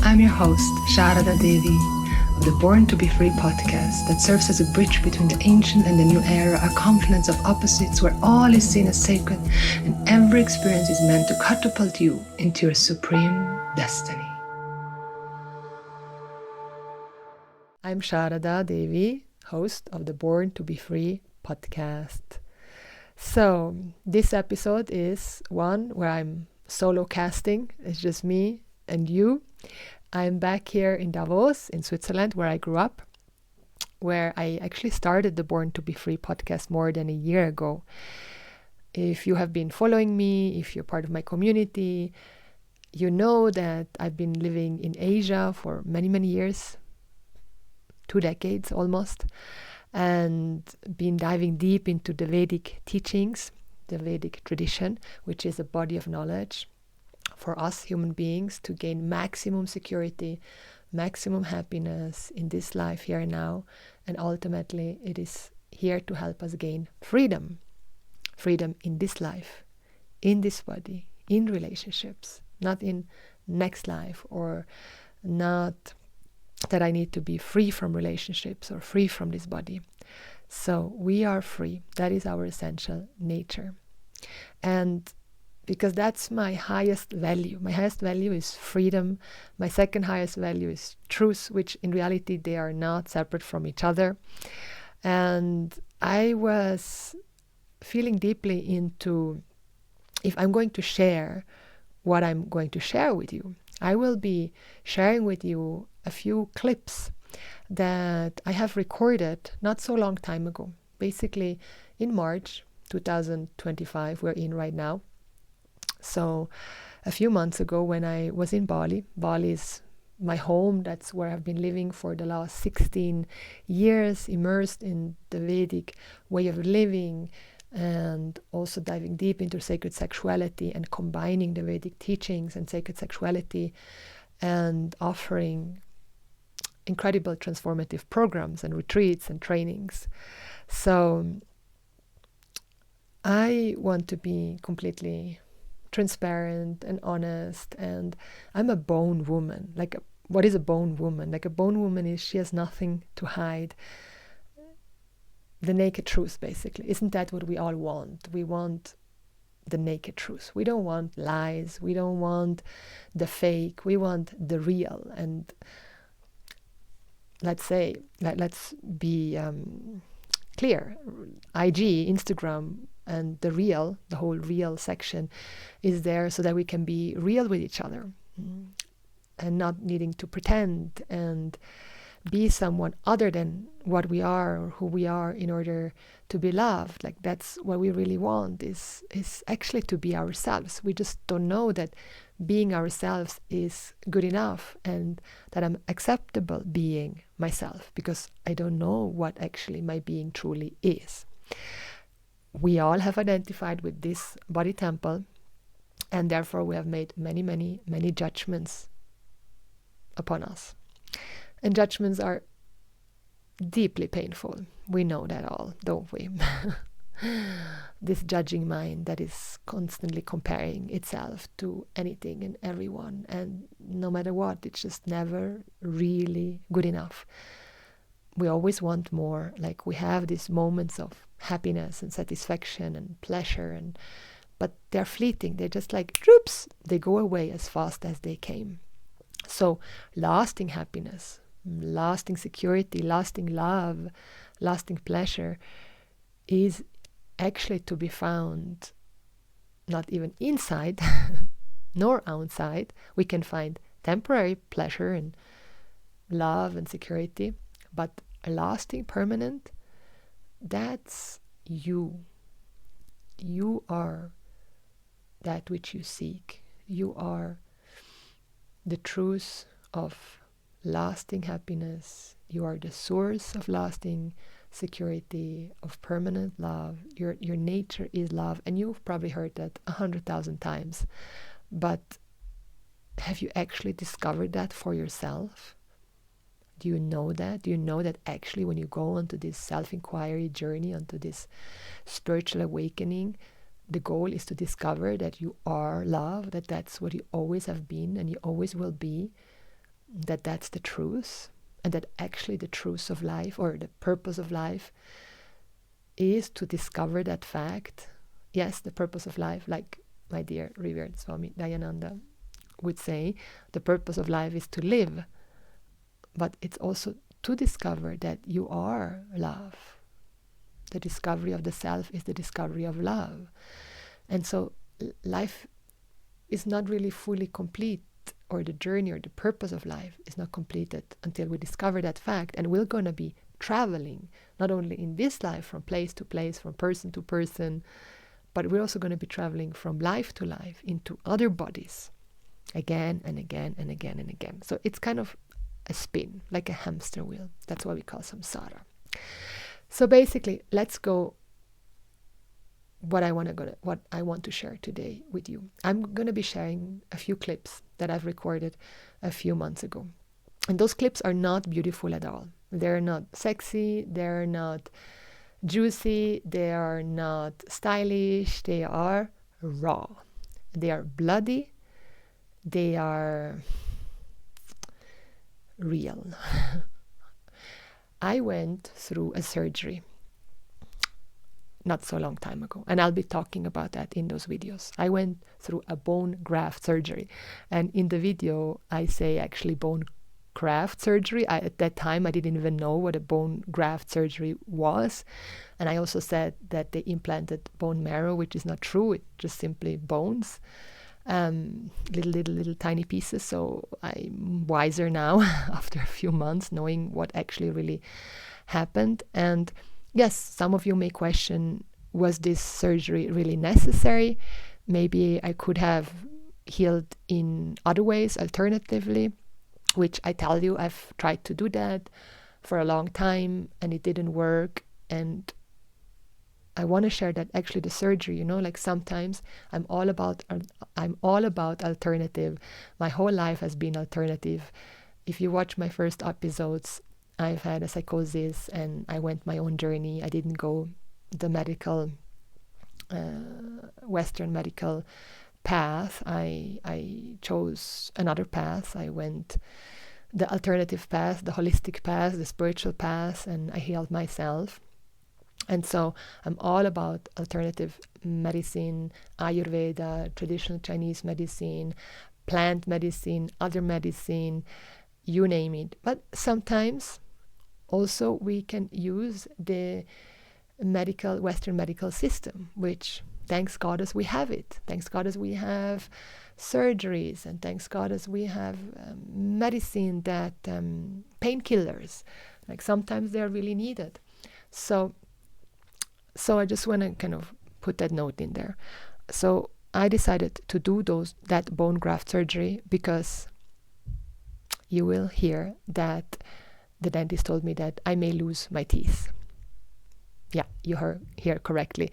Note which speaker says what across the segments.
Speaker 1: I'm your host, Sharada Devi, of the Born to Be Free podcast that serves as a bridge between the ancient and the new era, a confluence of opposites where all is seen as sacred and every experience is meant to catapult you into your supreme destiny. I'm Sharada Devi, host of the Born to Be Free podcast. So, this episode is one where I'm solo casting. It's just me and you. I'm back here in Davos, in Switzerland, where I grew up, where I actually started the Born to Be Free podcast more than a year ago. If you have been following me, if you're part of my community, you know that I've been living in Asia for many, many years, 2 decades almost, and been diving deep into the Vedic teachings, the Vedic tradition, which is a body of knowledge for us human beings to gain maximum security, maximum happiness in this life here and now, and ultimately it is here to help us gain freedom in this life, in this body, in relationships, not in next life, or not that I need to be free from relationships or free from this body. So we are free. That is our essential nature. And because that's my highest value. My highest value is freedom. My second highest value is truth, which in reality they are not separate from each other. And I was feeling deeply into, if I'm going to share what I'm going to share with you, I will be sharing with you a few clips that I have recorded not so long time ago, basically in March 2025, we're in right now. So a few months ago when I was in Bali, Bali is my home, that's where I've been living for the last 16 years, immersed in the Vedic way of living, and also diving deep into sacred sexuality and combining the Vedic teachings and sacred sexuality and offering incredible transformative programs and retreats and trainings. So I want to be completely transparent and honest, and I'm a bone woman. What is a bone woman? Like, a bone woman is, she has nothing to hide. The naked truth, basically. Isn't that what we all want? We want the naked truth. We don't want lies. We don't want the fake. We want the real. And let's be clear. IG, Instagram, and the real, the whole real section is there so that we can be real with each other and not needing to pretend and be someone other than what we are or who we are in order to be loved. Like, that's what we really want, is actually to be ourselves. We just don't know that being ourselves is good enough and that I'm acceptable being myself, because I don't know what actually my being truly is. We all have identified with this body temple, and therefore we have made many, many, many judgments upon us. And judgments are deeply painful. We know that all, don't we? This judging mind that is constantly comparing itself to anything and everyone, and no matter what, it's just never really good enough. We always want more. Like, we have these moments of happiness and satisfaction and pleasure, but they're fleeting. They're just like troops. They go away as fast as they came. So lasting happiness, lasting security, lasting love, lasting pleasure is actually to be found not even inside nor outside. We can find temporary pleasure and love and security, but a lasting, permanent, that's you. You are that which you seek. You are the truth of lasting happiness. You are the source of lasting security, of permanent love. Your nature is love, and you've probably heard that 100,000 times. But have you actually discovered that for yourself? Do you know that? Do you know that actually when you go onto this self-inquiry journey, onto this spiritual awakening, the goal is to discover that you are love, that that's what you always have been and you always will be, that that's the truth, and that actually the truth of life or the purpose of life is to discover that fact. Yes, the purpose of life, like my dear revered Swami Dayananda would say, the purpose of life is to live, but it's also to discover that you are love. The discovery of the self is the discovery of love. And so life is not really fully complete, or the journey or the purpose of life is not completed until we discover that fact. And we're going to be traveling, not only in this life, from place to place, from person to person, but we're also going to be traveling from life to life into other bodies again and again and again and again. So it's kind of a spin, like a hamster wheel. That's why we call samsara. So basically, let's go what I want to share today with you. I'm going to be sharing a few clips that I've recorded a few months ago. And those clips are not beautiful at all. They're not sexy, they're not juicy, they are not stylish, they are raw. They are bloody, they are real. I went through a surgery not so long time ago, and I'll be talking about that in those videos. I went through a bone graft surgery, and in the video I say actually bone graft surgery. At that time I didn't even know what a bone graft surgery was, and I also said that they implanted bone marrow, which is not true. It's just simply bones, little tiny pieces. So I'm wiser now after a few months, knowing what actually really happened. And yes, some of you may question, was this surgery really necessary? Maybe I could have healed in other ways, alternatively, which I tell you, I've tried to do that for a long time and it didn't work. And I want to share that actually the surgery, like sometimes I'm all about alternative. My whole life has been alternative. If you watch my first episodes, I've had a psychosis and I went my own journey. I didn't go the medical, Western medical path. I chose another path. I went the alternative path, the holistic path, the spiritual path, and I healed myself. And so I'm all about alternative medicine, Ayurveda, traditional Chinese medicine, plant medicine, other medicine, you name it. But sometimes also we can use the Western medical system, which thanks God as we have it. Thanks God as we have surgeries, and thanks God as we have medicine that painkillers, like sometimes they're really needed. So I just want to kind of put that note in there. So I decided to do that bone graft surgery because you will hear that the dentist told me that I may lose my teeth. Yeah, you heard correctly.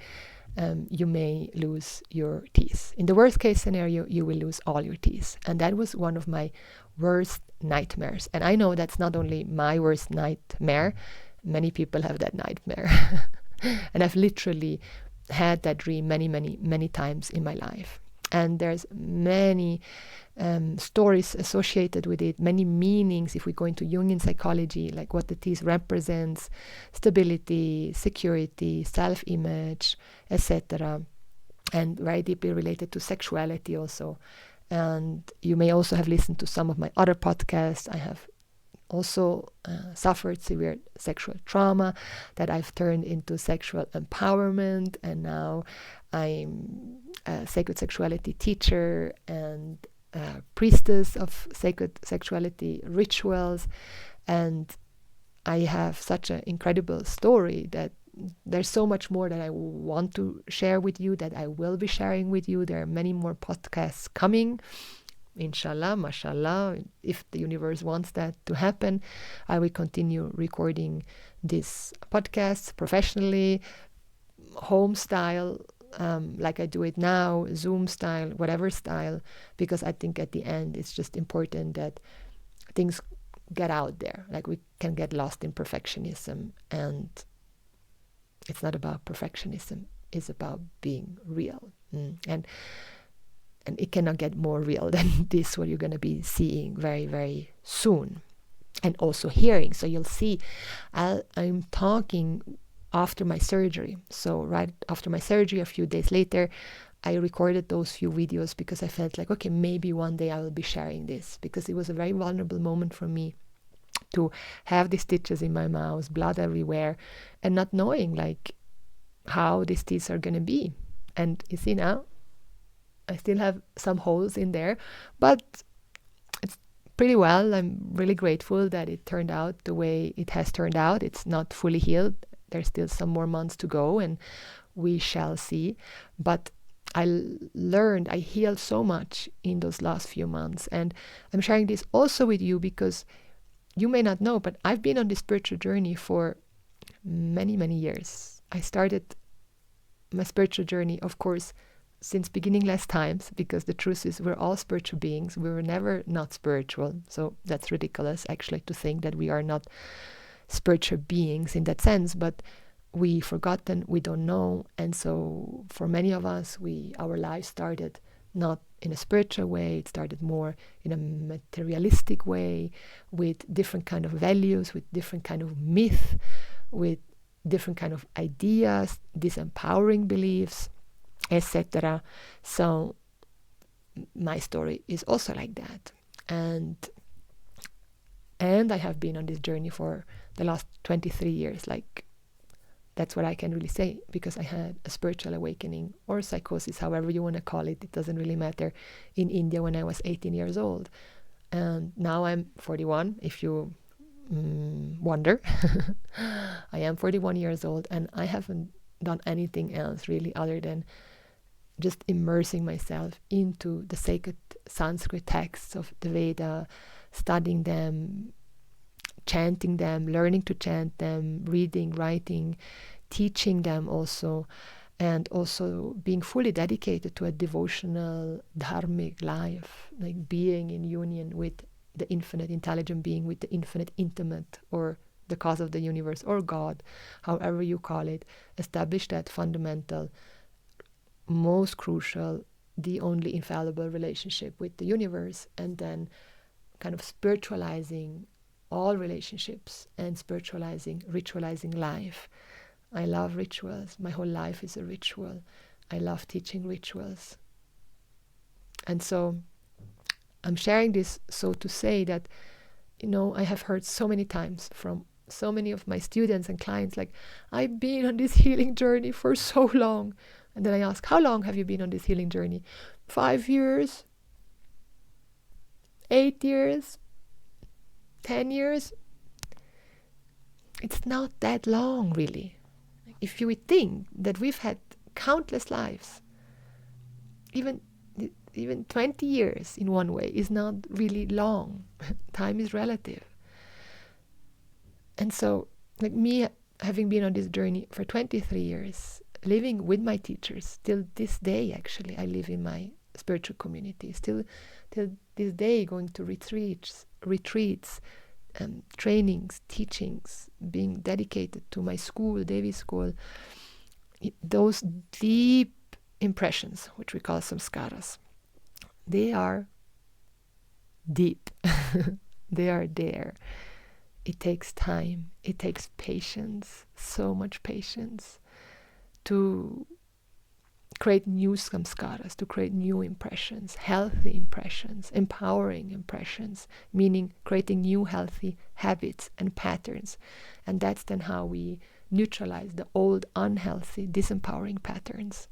Speaker 1: You may lose your teeth. In the worst case scenario, you will lose all your teeth. And that was one of my worst nightmares. And I know that's not only my worst nightmare. Many people have that nightmare. And I've literally had that dream many, many, many times in my life. And there's many stories associated with it, many meanings if we go into Jungian psychology, like what the teeth represents, stability, security, self-image, etc. And very deeply related to sexuality also. And you may also have listened to some of my other podcasts. I have also suffered severe sexual trauma that I've turned into sexual empowerment, and now I'm a sacred sexuality teacher and priestess of sacred sexuality rituals. And I have such an incredible story that there's so much more that I want to share with you, that I will be sharing with you. There are many more podcasts coming. Inshallah, mashallah, if the universe wants that to happen, I will continue recording these podcasts professionally, home style, like I do it now, Zoom style, whatever style, because I think at the end it's just important that things get out there. Like we can get lost in perfectionism, and it's not about perfectionism, it's about being real. And And it cannot get more real than this, what you're going to be seeing very, very soon. And also hearing. So you'll see, I'm talking after my surgery. So right after my surgery, a few days later, I recorded those few videos because I felt like, okay, maybe one day I will be sharing this, because it was a very vulnerable moment for me to have these stitches in my mouth, blood everywhere, and not knowing like how these teeth are going to be. And you see now, I still have some holes in there, but it's pretty well. I'm really grateful that it turned out the way it has turned out. It's not fully healed. There's still some more months to go, and we shall see. But I healed so much in those last few months. And I'm sharing this also with you because you may not know, but I've been on this spiritual journey for many, many years. I started my spiritual journey, of course, since beginningless times, because the truth is we're all spiritual beings. We were never not spiritual. So that's ridiculous, actually, to think that we are not spiritual beings in that sense, but we forgotten, we don't know. And so for many of us, our lives started not in a spiritual way. It started more in a materialistic way, with different kind of values, with different kind of myth, with different kind of ideas, disempowering beliefs, etc. So my story is also like that. And I have been on this journey for the last 23 years. Like, that's what I can really say, because I had a spiritual awakening, or psychosis, however you want to call it. It doesn't really matter, in India when I was 18 years old. And now I'm 41, if you wonder. I am 41 years old, and I haven't done anything else really other than just immersing myself into the sacred Sanskrit texts of the Veda, studying them, chanting them, learning to chant them, reading, writing, teaching them also, and also being fully dedicated to a devotional, dharmic life, like being in union with the infinite intelligent being, with the infinite intimate, or the cause of the universe, or God, however you call it. Establish that fundamental, most crucial, the only infallible relationship with the universe, and then kind of spiritualizing all relationships and ritualizing life. I love rituals. My whole life is a ritual. I love teaching rituals. And so I'm sharing this so to say that, I have heard so many times from so many of my students and clients, like, I've been on this healing journey for so long. And then I ask, how long have you been on this healing journey? 5 years? 8 years? 10 years? It's not that long, really. If you would think that we've had countless lives, even 20 years in one way is not really long. Time is relative. And so, like me, having been on this journey for 23 years, living with my teachers, till this day, actually, I live in my spiritual community, still till this day, going to retreats, trainings, teachings, being dedicated to my school, Devi school, those deep impressions, which we call samskaras, they are deep. They are there. It takes time. It takes patience, so much patience, to create new samskaras, to create new impressions, healthy impressions, empowering impressions, meaning creating new healthy habits and patterns. And that's then how we neutralize the old unhealthy, disempowering patterns.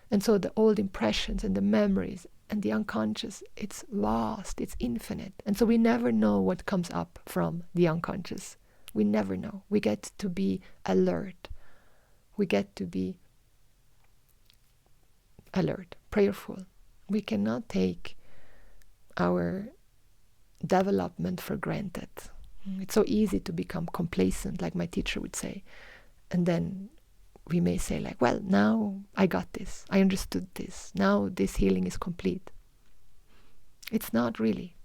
Speaker 1: And so the old impressions and the memories and the unconscious, it's vast, it's infinite. And so we never know what comes up from the unconscious. We never know. We get to be alert. We get to be alert, prayerful. We cannot take our development for granted. It's so easy to become complacent, like my teacher would say. And then we may say, like, well, now I got this. I understood this. Now this healing is complete. It's not really.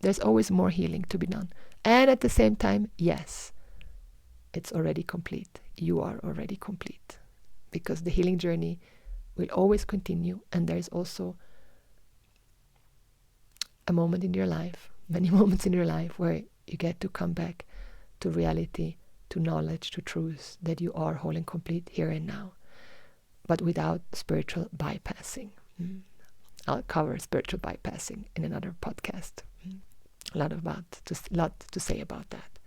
Speaker 1: There's always more healing to be done. And at the same time, yes, it's already complete. You are already complete. Because the healing journey will always continue, and there's also a moment in your life, many moments in your life, where you get to come back to reality, to knowledge, to truth, that you are whole and complete here and now, but without spiritual bypassing. I'll cover spiritual bypassing in another podcast. A lot to say about that.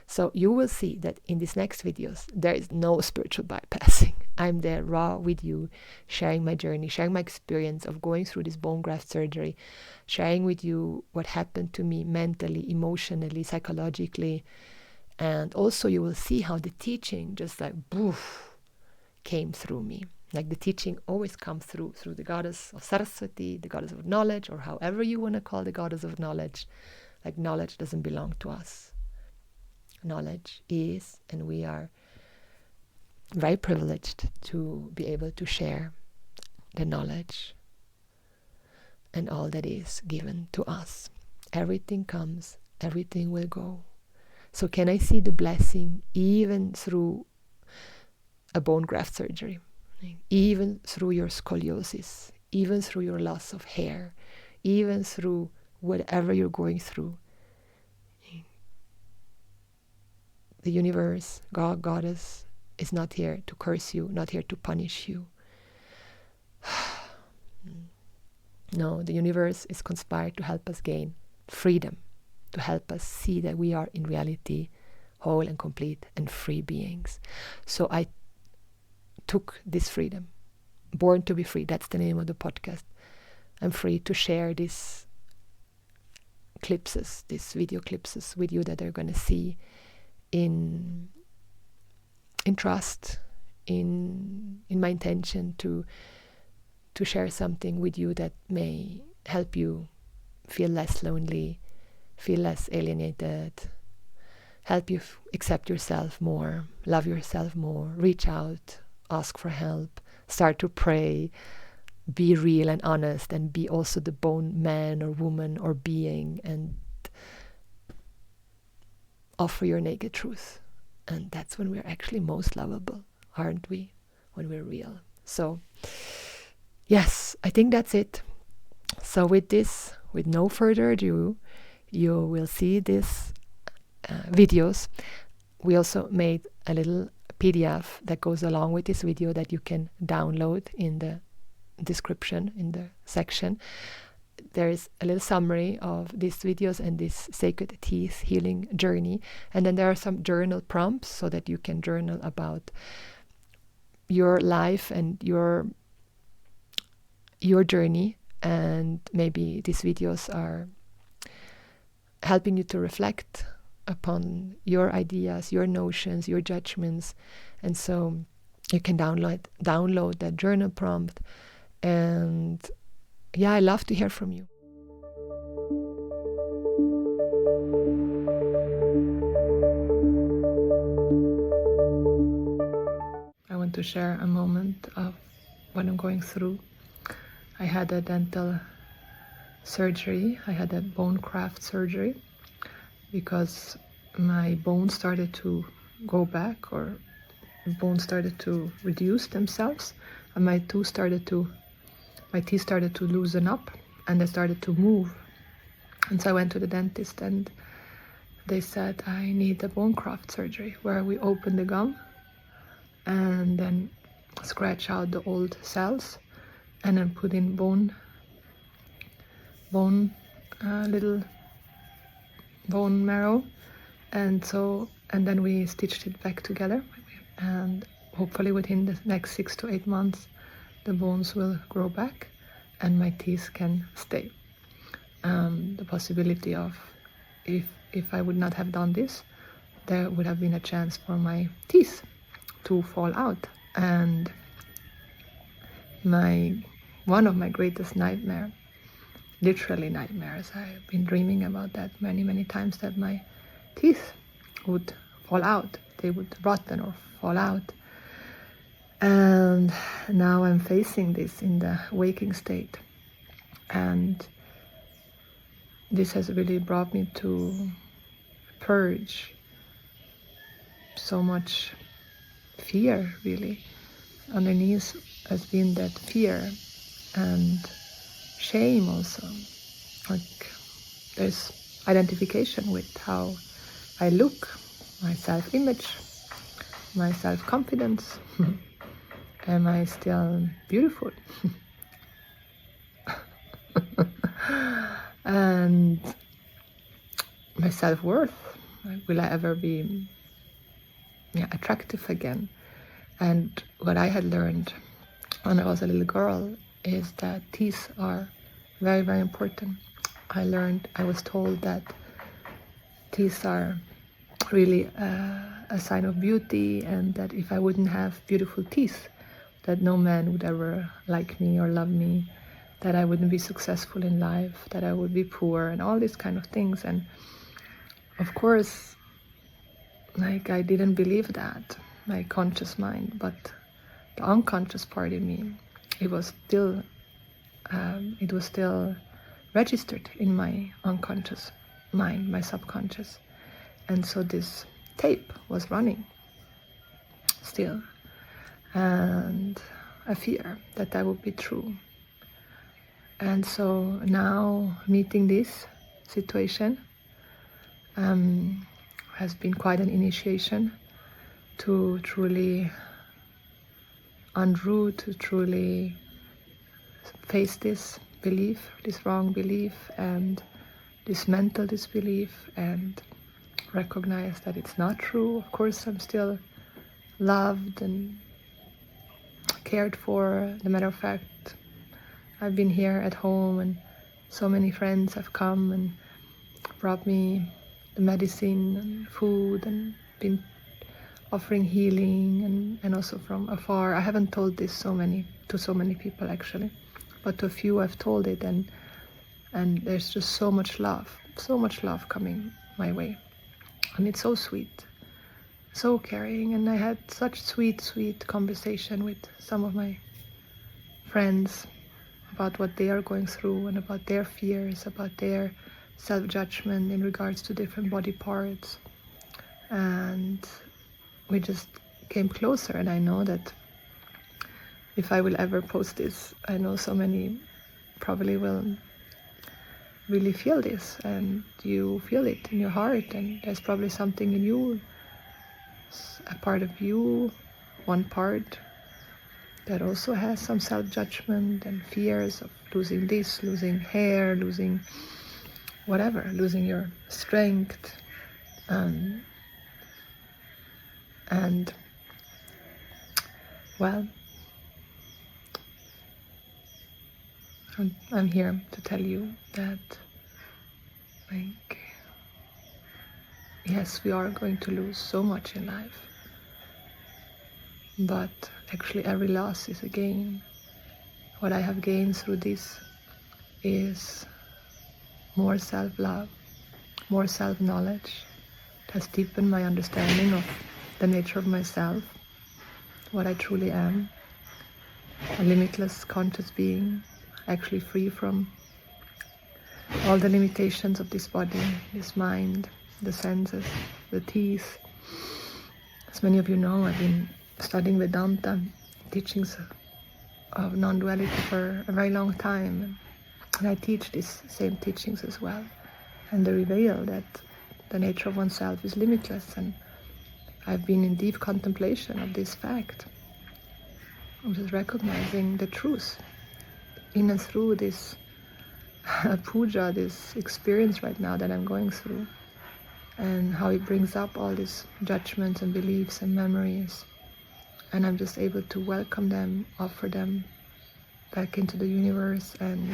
Speaker 1: So you will see that in these next videos, there is no spiritual bypassing. I'm there raw with you, sharing my journey, sharing my experience of going through this bone graft surgery, sharing with you what happened to me mentally, emotionally, psychologically. And also you will see how the teaching just like boof came through me. Like the teaching always comes through the goddess of Saraswati, the goddess of knowledge, or however you want to call the goddess of knowledge. Like knowledge doesn't belong to us. Knowledge is, and we are very privileged to be able to share the knowledge and all that is given to us. Everything comes, everything will go. So can I see the blessing even through a bone graft surgery, even through your scoliosis, even through your loss of hair, even through whatever you're going through? The universe, God, Goddess, is not here to curse you, not here to punish you. No, the universe is conspired to help us gain freedom, to help us see that we are in reality whole and complete and free beings. So I took this freedom, born to be free. That's the name of the podcast. I'm free to share these clips, these video clips with you that they're going to see in trust, in my intention to share something with you that may help you feel less lonely, feel less alienated, help you accept yourself more, love yourself more, reach out, ask for help, start to pray, be real and honest, and be also the bone man or woman or being, and offer your naked truth. And that's when we're actually most lovable, aren't we? When we're real. So yes, I think that's it. So with this, with no further ado, you will see these videos. We also made a little PDF that goes along with this video that you can download in the description, in the section. There is a little summary of these videos and this sacred teeth healing journey. And then there are some journal prompts so that you can journal about your life and your journey. And maybe these videos are helping you to reflect upon your ideas, your notions, your judgments. And so you can download that journal prompt. And yeah, I love to hear from you. I want to share a moment of what I'm going through. I had a dental surgery. I had a bone graft surgery because my bones started to go back, or bones started to reduce themselves, and my teeth started to loosen up, and they started to move. And so I went to the dentist, and they said I need a bone graft surgery, where we open the gum and then scratch out the old cells and then put in little bone marrow, and then we stitched it back together, and hopefully within the next 6 to 8 months the bones will grow back and my teeth can stay. The possibility of if I would not have done this, there would have been a chance for my teeth to fall out. And one of my greatest nightmares, literally nightmares, I've been dreaming about that many times, that my teeth would fall out, they would rotten or fall out. And now I'm facing this in the waking state, and this has really brought me to purge so much fear, really, underneath has been that fear and shame also. Like there's identification with how I look, my self-image, my self-confidence. Am I still beautiful? And my self-worth. Will I ever be attractive again? And what I had learned when I was a little girl is that teeth are very, very important. I was told that teeth are really a sign of beauty, and that if I wouldn't have beautiful teeth, that no man would ever like me or love me, that I wouldn't be successful in life, that I would be poor, and all these kind of things. And of course, like, I didn't believe that, my conscious mind, but the unconscious part in me, it was still registered in my unconscious mind, my subconscious. And so this tape was running still, and a fear that that would be true. And so now meeting this situation has been quite an initiation to truly unroot, to truly face this belief, this wrong belief, and this mental disbelief, and recognize that it's not true. Of course, I'm still loved and cared for. As a matter of fact, I've been here at home, and so many friends have come and brought me the medicine and food, and been offering healing, and also from afar. I haven't told this to so many people actually, but to a few I've told it, and there's just so much love coming my way, and it's so sweet, so caring. And I had such sweet conversation with some of my friends about what they are going through, and about their fears, about their self-judgment in regards to different body parts. And we just came closer, and I know that if I will ever post this, I know so many probably will really feel this, and you feel it in your heart, and there's probably something in you, a part of you, one part that also has some self-judgment and fears of losing this, losing hair, losing whatever, losing your strength, and well, I'm here to tell you that, like, yes, we are going to lose so much in life, but actually every loss is a gain. What I have gained through this is more self-love, more self-knowledge. It has deepened my understanding of the nature of myself, what I truly am, a limitless conscious being, actually free from all the limitations of this body, this mind, the senses, the teeth. As many of you know, I've been studying Vedanta, teachings of non-duality for a very long time, and I teach these same teachings as well, and they reveal that the nature of oneself is limitless. And I've been in deep contemplation of this fact. I'm just recognizing the truth in and through this puja, this experience right now that I'm going through, and how it brings up all these judgments and beliefs and memories, and I'm just able to welcome them, offer them back into the universe, and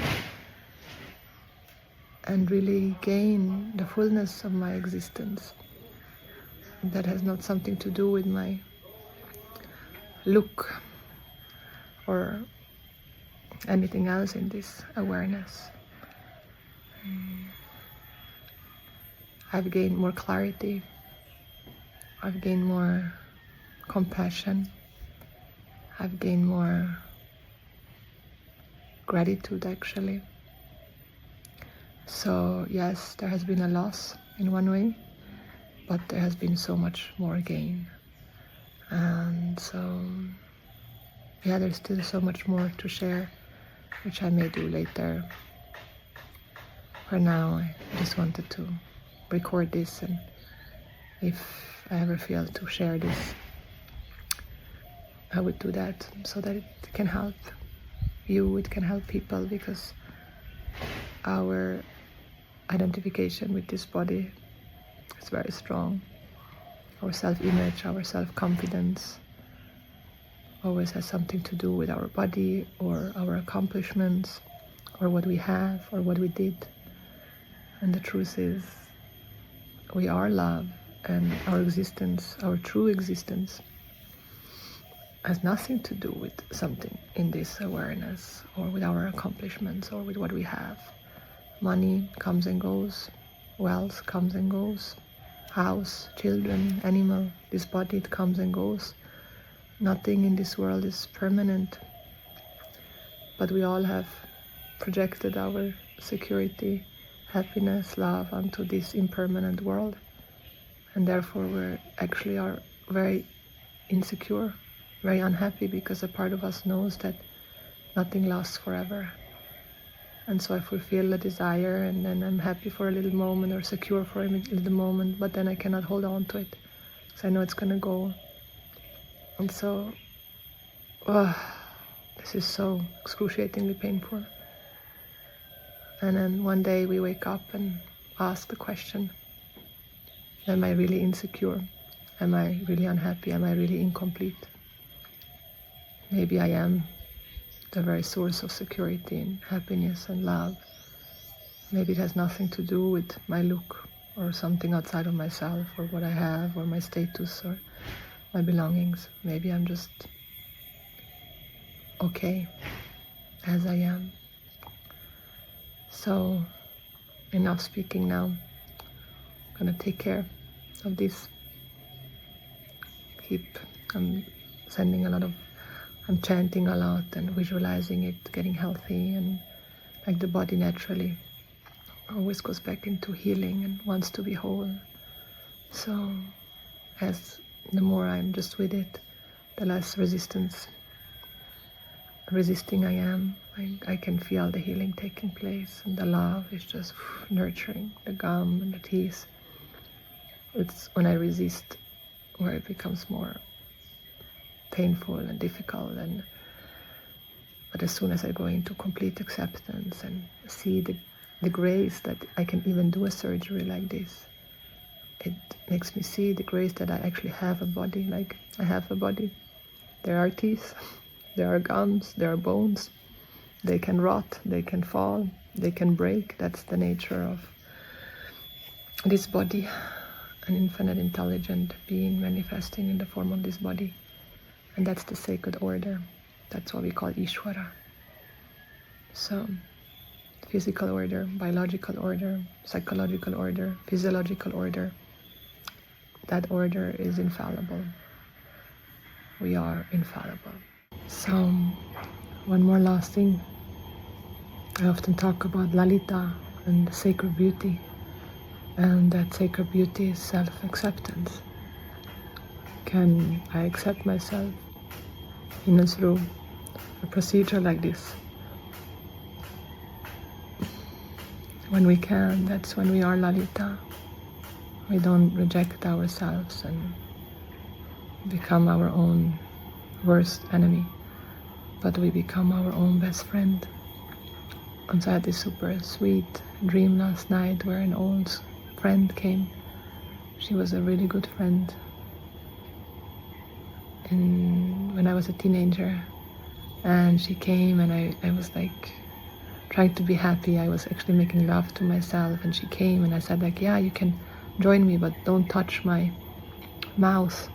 Speaker 1: really gain the fullness of my existence. That has not something to do with my look or anything else in this awareness. I've gained more clarity, I've gained more compassion, I've gained more gratitude actually. So yes, there has been a loss in one way, but there has been so much more gain. And so yeah, there's still so much more to share, which I may do later. For now, I just wanted to record this, and if I ever feel to share this, I would do that so that it can help you, it can help people, because our identification with this body is very strong. Our self-image, our self-confidence always has something to do with our body or our accomplishments or what we have or what we did. And the truth is, we are love, and our existence, our true existence, has nothing to do with something in this awareness or with our accomplishments or with what we have. Money comes and goes, wealth comes and goes, house, children, animal, this body, it comes and goes. Nothing in this world is permanent, but we all have projected our security, happiness, love onto this impermanent world, and therefore we actually are very insecure, very unhappy, because a part of us knows that nothing lasts forever. And so I fulfill a desire, and then I'm happy for a little moment or secure for a little moment, but then I cannot hold on to it because I know it's gonna go. And so this is so excruciatingly painful. And then one day we wake up and ask the question, am I really insecure? Am I really unhappy? Am I really incomplete? Maybe I am the very source of security and happiness and love. Maybe it has nothing to do with my look or something outside of myself or what I have or my status or my belongings. Maybe I'm just okay as I am. So enough speaking now. I'm gonna take care of this. I'm chanting a lot and visualizing it getting healthy, and like the body naturally always goes back into healing and wants to be whole. So as the more I'm just with it, the less resisting I am. I can feel the healing taking place, and the love is just nurturing the gum and the teeth. It's when I resist where it becomes more painful and difficult, but as soon as I go into complete acceptance and see the grace that I can even do a surgery like this, it makes me see the grace that I actually have a body. Like, I have a body. There are teeth, there are gums, there are bones. They can rot, they can fall, they can break. That's the nature of this body, an infinite intelligent being manifesting in the form of this body. And that's the sacred order. That's what we call Ishvara. So, physical order, biological order, psychological order, physiological order, that order is infallible. We are infallible. So, one more last thing. I often talk about Lalita and sacred beauty, and that sacred beauty is self-acceptance. Can I accept myself in and through a procedure like this? When we can, that's when we are Lalita. We don't reject ourselves and become our own worst enemy, but we become our own best friend. And so I had this super sweet dream last night where an old friend came. She was a really good friend. And when I was a teenager, and she came, and I was like trying to be happy. I was actually making love to myself, and she came, and I said like, yeah, you can join me, but don't touch my mouth.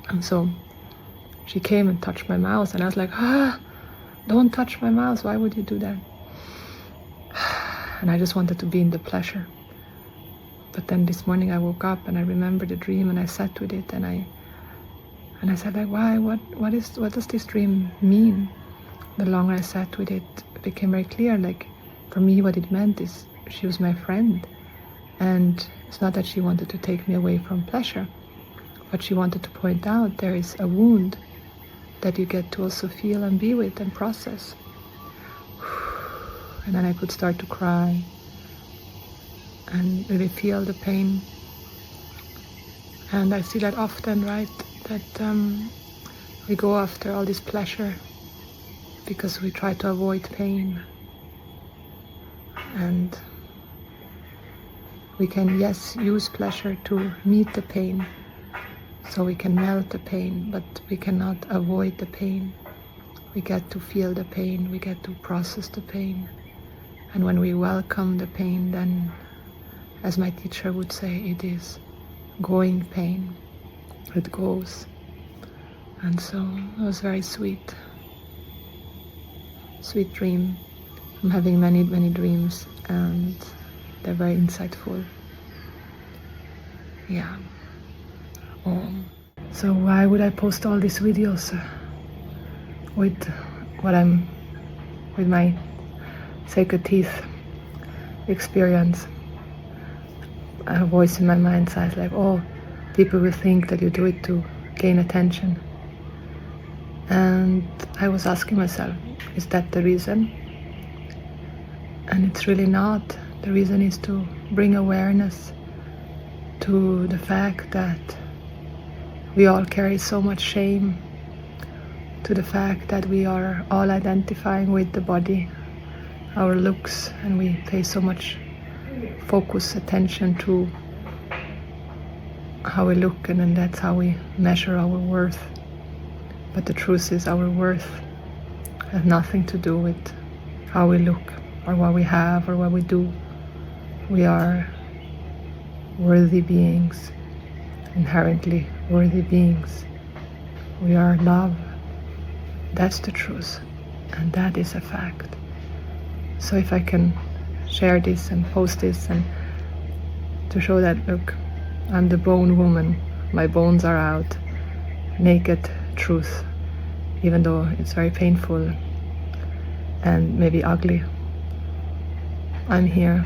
Speaker 1: And so she came and touched my mouth, and I was like, don't touch my mouth, why would you do that? And I just wanted to be in the pleasure. But then this morning I woke up and I remembered the dream, and I sat with it, and I said like, why, what does this dream mean? The longer I sat with it, it became very clear, like, for me what it meant is she was my friend, and it's not that she wanted to take me away from pleasure, but she wanted to point out there is a wound that you get to also feel and be with and process. And then I could start to cry and really feel the pain. And I see that often, right? That we go after all this pleasure because we try to avoid pain. And we can, yes, use pleasure to meet the pain, so we can melt the pain, but we cannot avoid the pain. We get to feel the pain, we get to process the pain. And when we welcome the pain, then, as my teacher would say, it is going pain. It goes. And so it was very sweet. Sweet dream. I'm having many, many dreams, and they're very insightful. Yeah. So why would I post all these videos with my sacred teeth experience? A voice in my mind says like, oh, people will think that you do it to gain attention. And I was asking myself, is that the reason? And it's really not. The reason is to bring awareness to the fact that we all carry so much shame, to the fact that we are all identifying with the body, our looks, and we pay so much focus, attention to how we look, and then that's how we measure our worth. But the truth is, our worth has nothing to do with how we look or what we have or what we do. We are worthy beings, inherently worthy beings. We are love. That's the truth, and that is a fact. So if I can share this and post this and to show that, look, I'm the bone woman, my bones are out, naked truth, even though it's very painful and maybe ugly. I'm here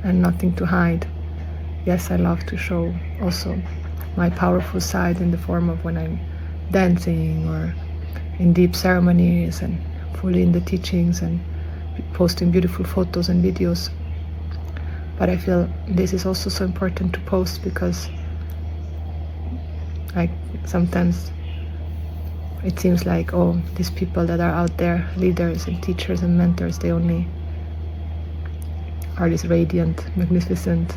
Speaker 1: and nothing to hide. Yes, I love to show also my powerful side in the form of when I'm dancing or in deep ceremonies and fully in the teachings and posting beautiful photos and videos. But I feel this is also so important to post because sometimes it seems like, oh, these people that are out there, leaders and teachers and mentors, they only are these radiant, magnificent,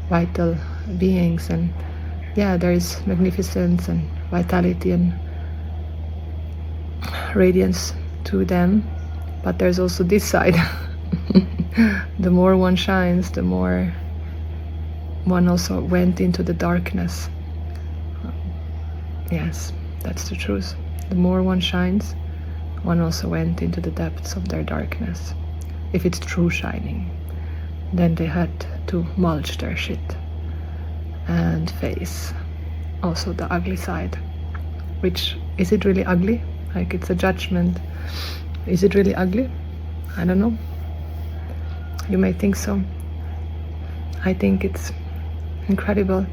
Speaker 1: vital beings. And yeah, there is magnificence and vitality and radiance to them, but there's also this side. The more one shines, the more one also went into the darkness. Yes, that's the truth. The more one shines, one also went into the depths of their darkness. If it's true shining, then they had to mulch their shit and face also the ugly side. Which, is it really ugly? Like, it's a judgment. Is it really ugly? I don't know. You may think so. I think it's incredible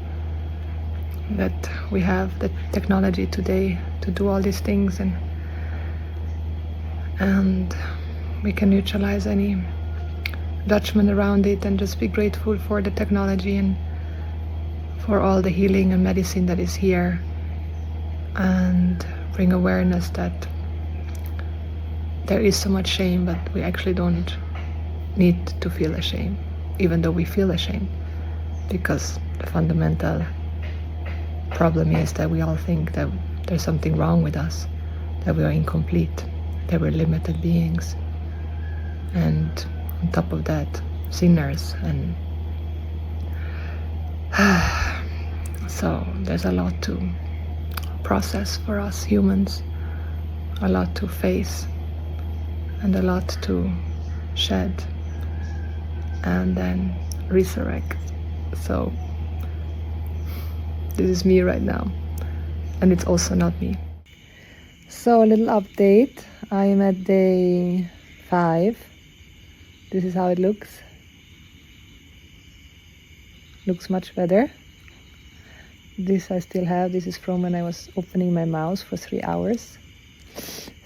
Speaker 1: that we have the technology today to do all these things, and we can neutralize any judgment around it and just be grateful for the technology and for all the healing and medicine that is here, and bring awareness that there is so much shame, but we actually don't need to feel ashamed, even though we feel ashamed, because the fundamental problem is that we all think that there's something wrong with us, that we are incomplete, that we're limited beings, and on top of that, sinners. And so there's a lot to process for us humans, a lot to face and a lot to shed and then resurrect. So this is me right now, and it's also not me. So a little update. I am at day 5. This is how it looks. Looks much better. This I still have. This is from when I was opening my mouth for 3 hours.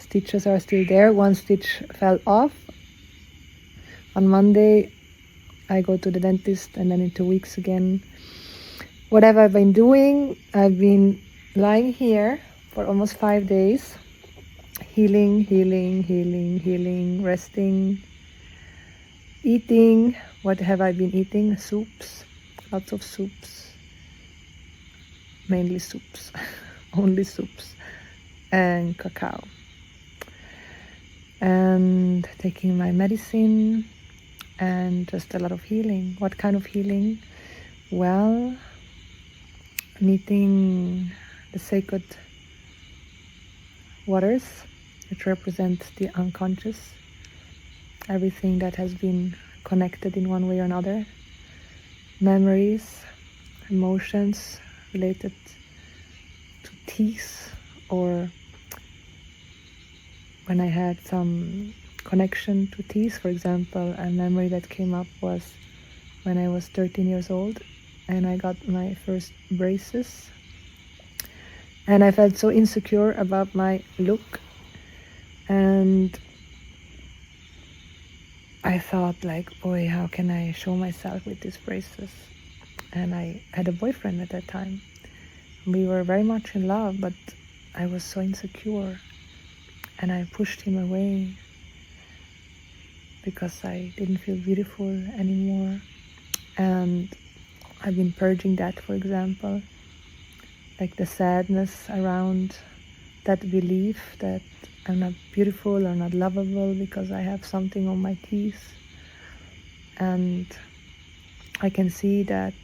Speaker 1: stitches are still there. One stitch fell off. On Monday, I go to the dentist, and then in 2 weeks again. What have I been doing? I've been lying here for almost 5 days, healing, resting, eating. What have I been eating? Soups, lots of soups, mainly soups, only soups, and cacao. And taking my medicine, and just a lot of healing. What kind of healing? Well, meeting the sacred waters, which represent the unconscious, everything that has been connected in one way or another, memories, emotions related to teeth, or when I had some connection to teeth. For example, a memory that came up was when I was 13 years old and I got my first braces, and I felt so insecure about my look, and I thought, like, boy, how can I show myself with these braces? And I had a boyfriend at that time. We were very much in love, but I was so insecure, and I pushed him away because I didn't feel beautiful anymore. And I've been purging that, for example, like the sadness around that belief that I'm not beautiful or not lovable because I have something on my teeth. And I can see that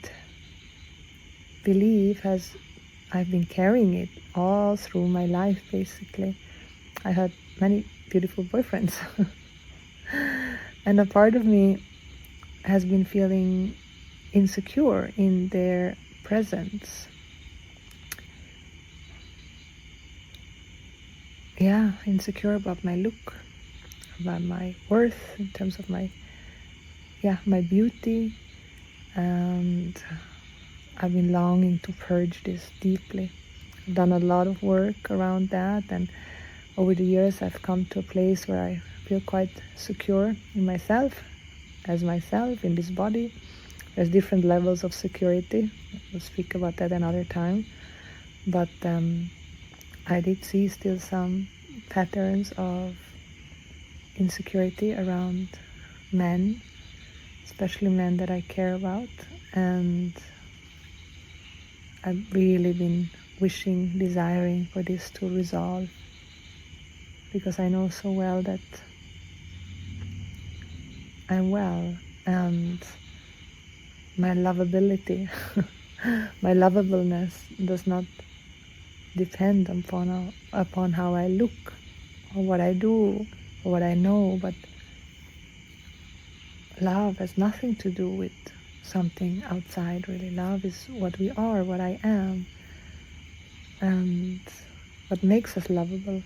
Speaker 1: belief I've been carrying it all through my life, basically. I had many beautiful boyfriends. And a part of me has been feeling insecure in their presence. Yeah, insecure about my look, about my worth in terms of my beauty. And I've been longing to purge this deeply. I've done a lot of work around that, and over the years I've come to a place where I feel quite secure in myself, as myself, in this body. There's different levels of security. We'll speak about that another time. But I did see still some patterns of insecurity around men, especially men that I care about. And I've really been wishing, desiring for this to resolve, because I know so well that I'm well, and my lovability, my lovableness does not depend upon how I look or what I do or what I know, but love has nothing to do with something outside, really. Love is what we are, what I am, and what makes us lovable.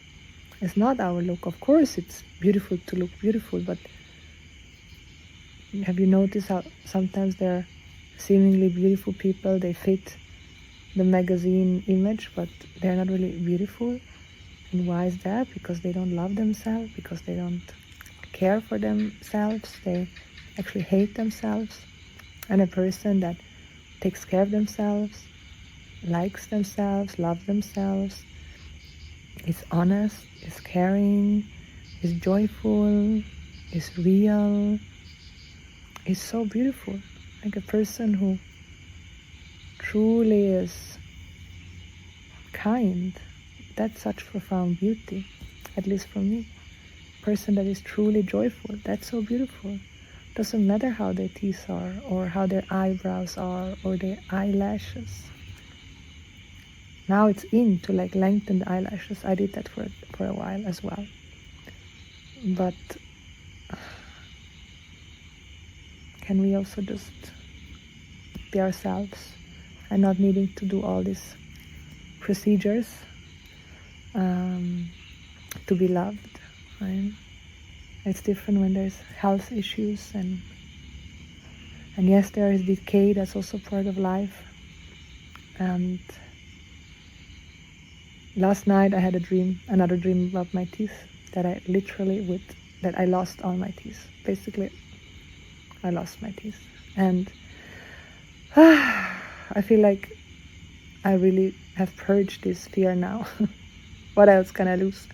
Speaker 1: It's not our look. Of course, it's beautiful to look beautiful, but have you noticed how sometimes there are seemingly beautiful people, they fit the magazine image, but they're not really beautiful? And why is that? Because they don't love themselves, because they don't care for themselves, they actually hate themselves. And a person that takes care of themselves, likes themselves, loves themselves, is honest, is caring, is joyful, is real, is so beautiful. Like a person who truly is kind. That's such profound beauty, at least for me. A person that is truly joyful, that's so beautiful. Doesn't matter how their teeth are, or how their eyebrows are, or their eyelashes. Now it's in to like lengthen the eyelashes. I did that for a while as well. But can we also just be ourselves and not needing to do all these procedures to be loved, right? It's different when there's health issues, and yes, there is decay, that's also part of life. And
Speaker 2: last night I had another dream about my teeth, that I lost all my teeth. Basically, I lost my teeth. And I feel like I really have purged this fear now. What else can I lose?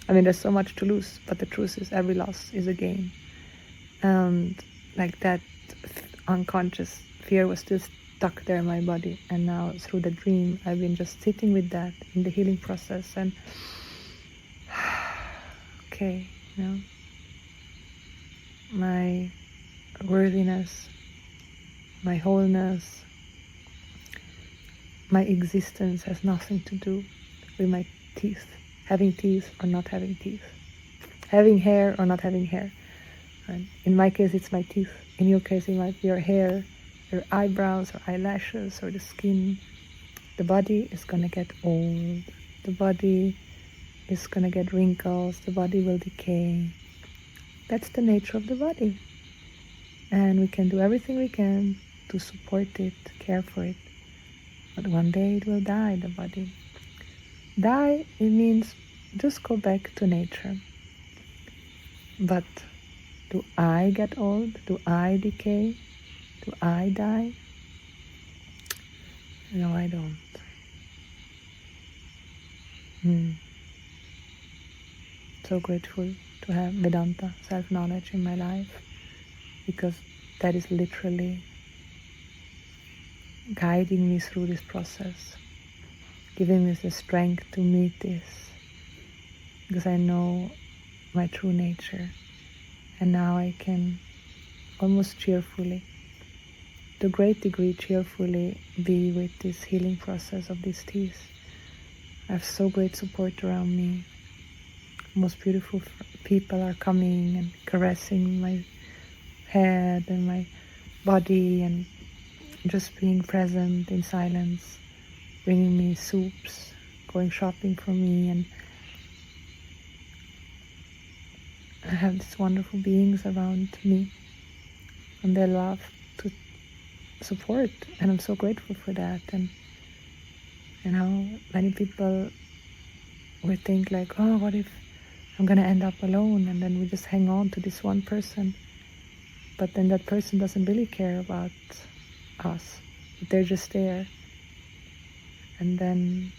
Speaker 2: I mean, there's so much to lose, but the truth is every loss is a gain. And like that unconscious fear was still stuck there in my body. And now through the dream, I've been just sitting with that in the healing process. And okay, my worthiness, my wholeness, my existence has nothing to do with my teeth, having teeth or not having teeth, having hair or not having hair. And in my case, it's my teeth. In your case, it might be your hair, your eyebrows or eyelashes or the skin. The body is going to get old. The body is going to get wrinkles. The body will decay. That's the nature of the body. And we can do everything we can to support it, care for it. But one day it will die, the body. Die, it means just go back to nature. But do I get old? Do I decay? Do I die? No, I don't. So grateful to have Vedanta, self-knowledge in my life, because that is literally guiding me through this process, giving me the strength to meet this, because I know my true nature. And now I can almost cheerfully, to a great degree cheerfully, be with this healing process of these teeth. I have so great support around me. Most beautiful people are coming and caressing my head and my body, and just being present in silence, bringing me soups, going shopping for me. And I have these wonderful beings around me, and they love to support, and I'm so grateful for that. And many people would think like, oh, what if I'm gonna end up alone? And then we just hang on to this one person, but then that person doesn't really care about us, but they're just there. And then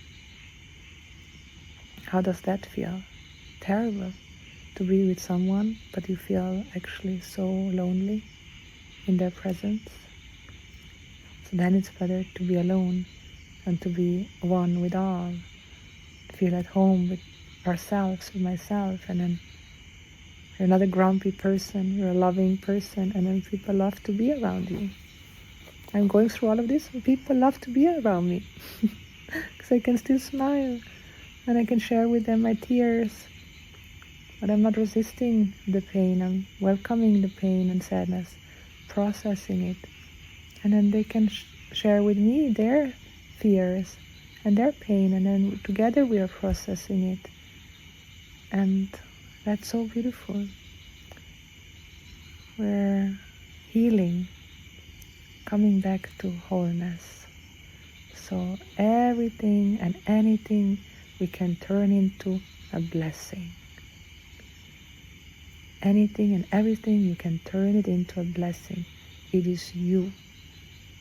Speaker 2: how does that feel? Terrible. To be with someone, but you feel actually so lonely in their presence. So then it's better to be alone and to be one with all, feel at home with ourselves, with myself. And then you're not a grumpy person, you're a loving person, and then people love to be around you. I'm going through all of this, and people love to be around me because I can still smile and I can share with them my tears. But I'm not resisting the pain, I'm welcoming the pain and sadness, processing it. And then they can share with me their fears and their pain, and then together we are processing it. And that's so beautiful. We're healing, coming back to wholeness. So everything and anything we can turn into a blessing. Anything and everything, you can turn it into a blessing. It is you.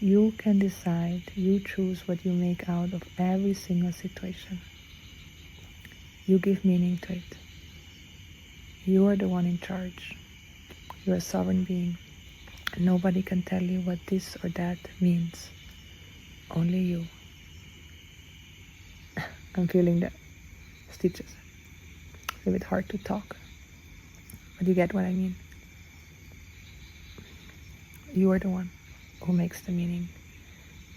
Speaker 2: You can decide, you choose what you make out of every single situation. You give meaning to it. You are the one in charge. You're a sovereign being. Nobody can tell you what this or that means. Only you. I'm feeling the stitches. It's a bit hard to talk. But you get what I mean. You are the one who makes the meaning.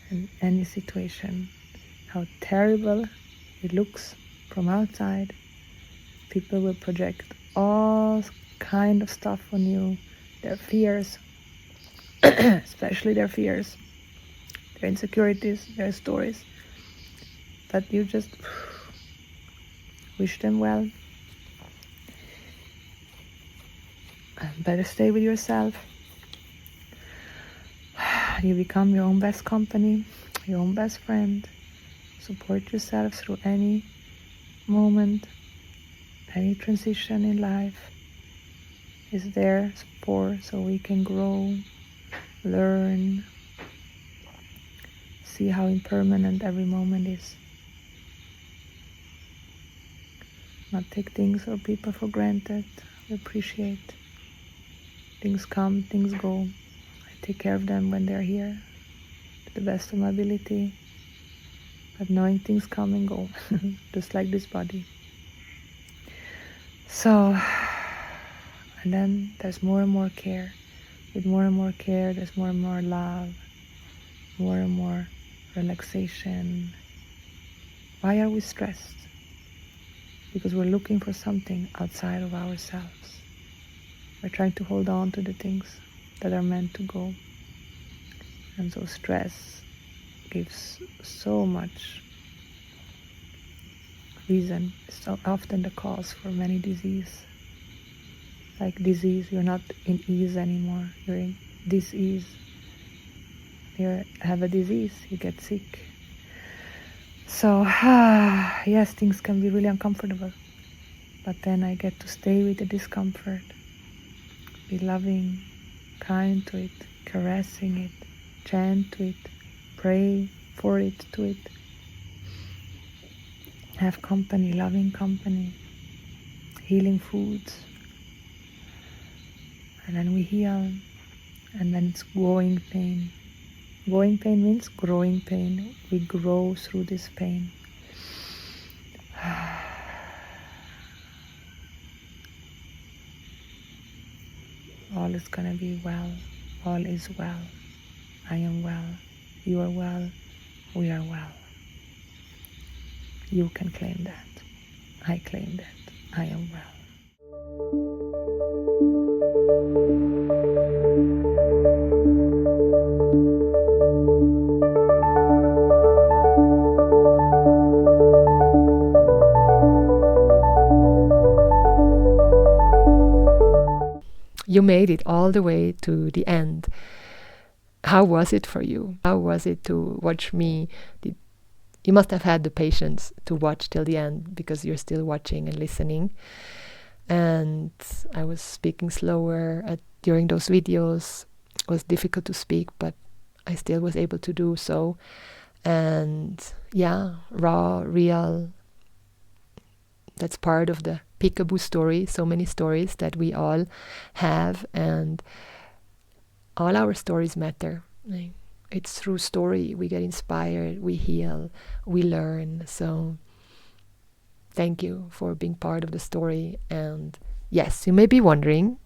Speaker 2: And any situation, how terrible it looks from outside, people will project all kind of stuff on you, their fears, especially their fears, their insecurities, their stories. But you just wish them well. Better stay with yourself. You become your own best company, your own best friend. Support yourself through any moment, any transition in life is there so we can grow, learn, see how impermanent every moment is. Not take things or people for granted. We appreciate. Things come, things go. I take care of them when they're here to the best of my ability. But knowing things come and go, just like this body. So, and then there's more and more care. With more and more care, there's more and more love, more and more relaxation. Why are we stressed? Because we're looking for something outside of ourselves. We're trying to hold on to the things that are meant to go. And so stress gives so much reason. It's so often the cause for many disease. Like disease, you're not in ease anymore. You're in dis-ease. You have a disease, you get sick. So, yes, things can be really uncomfortable. But then I get to stay with the discomfort. Be loving, kind to it, caressing it, chant to it, pray for it, to it. Have company, loving company, healing foods. And then we heal, and then it's growing pain. Growing pain means growing pain. We grow through this pain. All is gonna be well. All is well. I am well. You are well. We are well. You can claim that. I claim that. I am well.
Speaker 1: You made it all the way to the end. How was it for you? How was it to watch me? You must have had the patience to watch till the end because you're still watching and listening. And I was speaking slower during those videos. It was difficult to speak, but I still was able to do so. And yeah, raw, real. That's part of the peekaboo story. So many stories that we all have, and all our stories matter. It's through story we get inspired, we heal, we learn. So thank you for being part of the story. And yes, you may be wondering,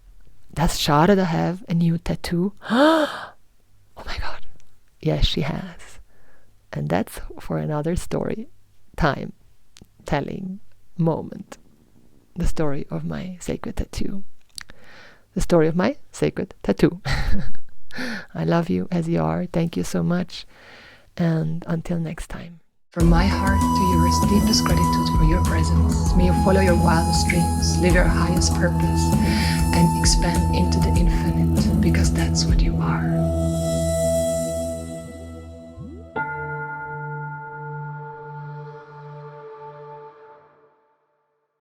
Speaker 1: does Sharada have a new tattoo? Oh my God. Yes, she has. And that's for another story, time, telling, moment. The story of my sacred tattoo. The story of my sacred tattoo. I love you as you are. Thank you so much. And until next time. From my heart to yours, deepest gratitude for your presence. May you follow your wildest dreams, live your highest purpose, and expand into the infinite, because that's what you are.